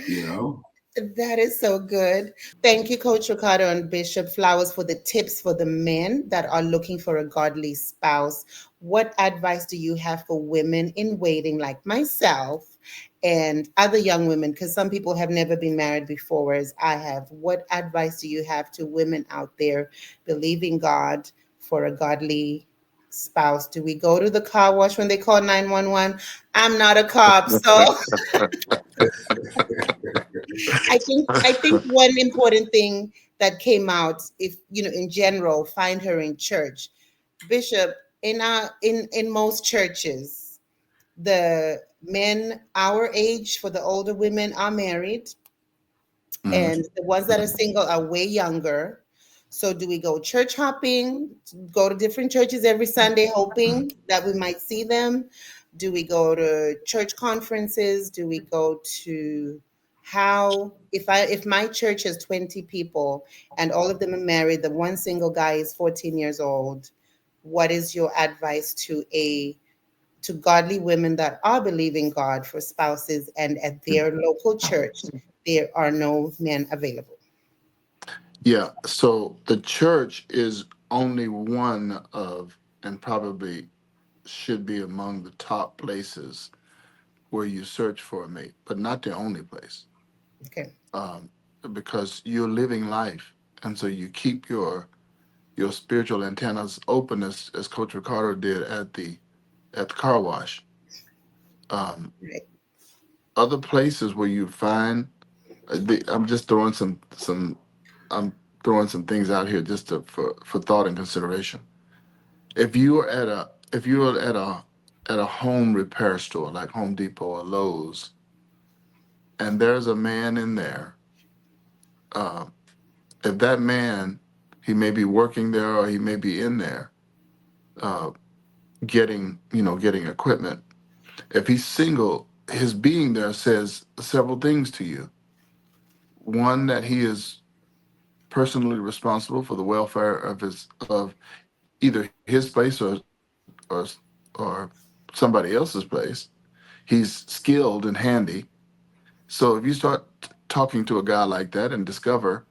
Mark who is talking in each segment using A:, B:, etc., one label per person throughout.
A: you know.
B: That is so good. Thank you, Coach Ricardo and Bishop Flowers, for the tips for the men that are looking for a godly spouse. What advice do you have for women in waiting, like myself and other young women? Because some people have never been married before, as I have. What advice do you have to women out there believing God for a godly spouse? Do we go to the car wash when they call 911? I'm not a cop, so I think one important thing that came out, if in general, find her in church. Bishop, in most churches, the men our age for the older women are married,
C: Mhm.
B: and the ones that are single are way younger. So do we go church hopping, go to different churches every Sunday hoping that we might see them? Do we go to church conferences? Do we go to how if my church has 20 people and all of them are married, the one single guy is 14 years old, what is your advice to godly women that are believing God for spouses and at their local church there are no men available?
C: Yeah, so the church is only one of, and probably should be among the top places where you search for a mate, but not the only place.
B: Okay.
C: Um, because you're living life, and so you keep your spiritual antennas open, as Coach Ricardo did at the car wash. Um,
B: Right.
C: Other places where you find, I'm just throwing I'm throwing some things out here just for thought and consideration. If you are at a home repair store like Home Depot or Lowe's, and there's a man in there, uh, if that man, he may be working there or he may be in there, uh, getting equipment. If he's single, his being there says several things to you. One, that he is personally responsible for the welfare of either his place or or somebody else's place. He's skilled and handy. So if you start talking to a guy like that and discover,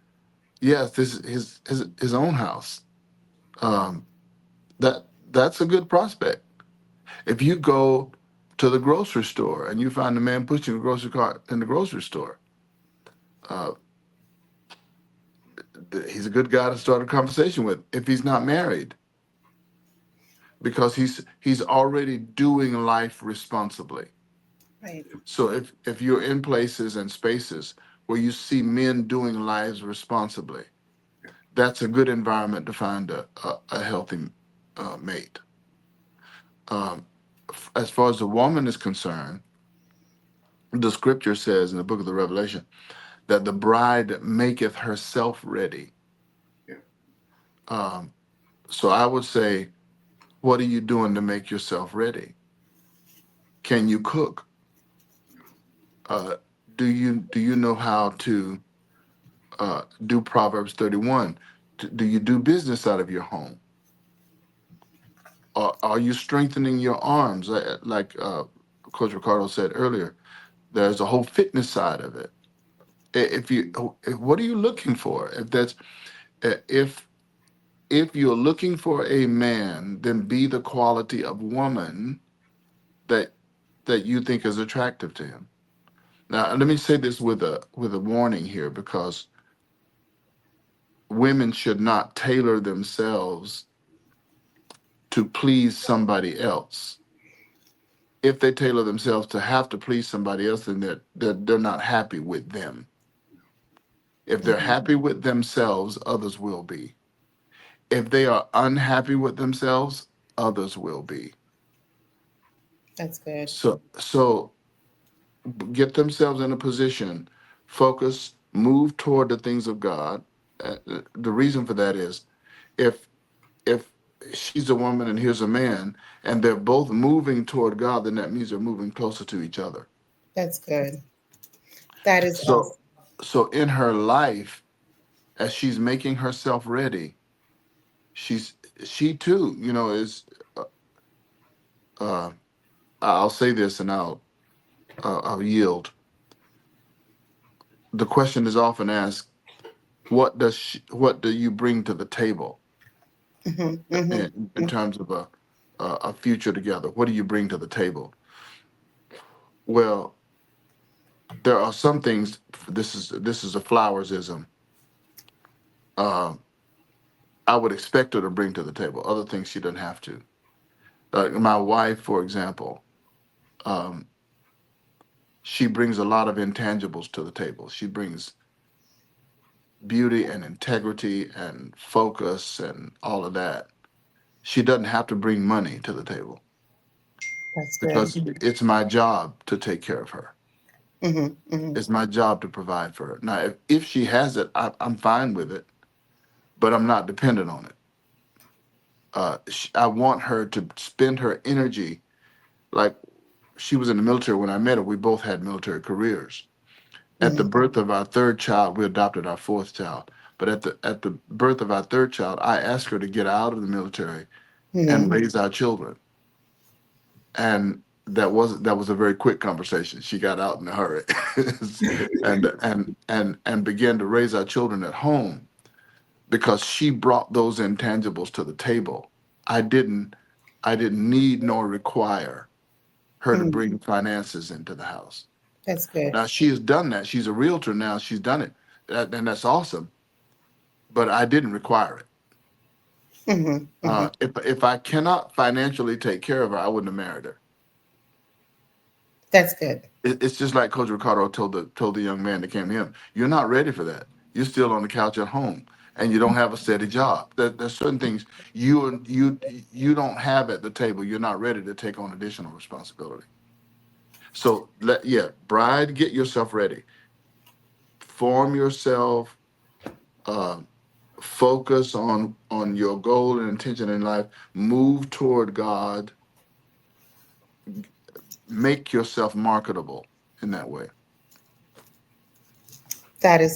C: yes, this is his own house, um, that's a good prospect. If you go to the grocery store and you find a man pushing a grocery cart in the grocery store, uh, he's a good guy to start a conversation with. If he's not married, because he's already doing life responsibly.
B: Right.
C: So if you're in places and spaces where you see men doing lives responsibly, that's a good environment to find a healthy mate. As far as the woman is concerned, the scripture says in the book of the Revelation that the bride maketh herself ready.
A: Yeah.
C: Um, so I would say, what are you doing to make yourself ready? Can you cook? Uh, do you know how to do Proverbs 31? Do you do business out of your home? Are you strengthening your arms? Like Coach Ricardo said earlier, there's a whole fitness side of it. What are you looking for? If if you're looking for a man, then be the quality of woman that you think is attractive to him. Now, let me say this with a warning here, because women should not tailor themselves to please somebody else. If they tailor themselves to have to please somebody else, then they're not happy with them. If they're
B: Mhm.
C: happy with themselves, others will be. If they are unhappy with themselves, others will be.
B: That's good.
C: So get themselves in a position, focus, move toward the things of God. The reason for that is, if if she's a woman and here's a man, and they're both moving toward God, then that means they're moving closer to each other.
B: That's good. That is
C: So
B: awesome.
C: so in her life, as she's making herself ready, she's she too, is uh, uh, I'll say this and I'll yield. the question is often asked, what do you bring to the table in terms of a future together? What do you bring to the table? Well, there are some things. This is a Flowersism. Uh, I would expect her to bring to the table. Other things she doesn't have to. Like my wife, for example, um, she brings a lot of intangibles to the table. She brings beauty and integrity and focus and all of that. She doesn't have to bring money to the table
B: That's good.
C: because it's my job to take care of her.
B: Mm-hmm.
C: It's my job to provide for her. Now, if she has it, I'm fine with it, but I'm not dependent on it. I want her to spend her energy like she was in the military when I met her. We both had military careers. At the
B: Mm-hmm.
C: birth of our third child, we adopted our fourth child. But at the birth of our third child, I asked her to get out of the military and
B: Mm-hmm.
C: raise our children. And that was a very quick conversation. She got out in a hurry, and began to raise our children at home because she brought those intangibles to the table. I didn't I didn't need nor require her to
B: Mm-hmm.
C: bring finances into the house.
B: That's good.
C: Now she has done that. She's a realtor now. She's done it, and that's awesome. But I didn't require it.
B: Mm-hmm. Mm-hmm.
C: If I cannot financially take care of her, I wouldn't have married her.
B: That's good.
C: It's just like Coach Ricardo told the young man that came to him, "You're not ready for that. You're still on the couch at home, and you don't have a steady job. There's certain things you don't have at the table. You're not ready to take on additional responsibility. So bride, get yourself ready. Form yourself. Uh, Focus on your goal and intention in life. Move toward God. Make yourself marketable in that way."
B: That is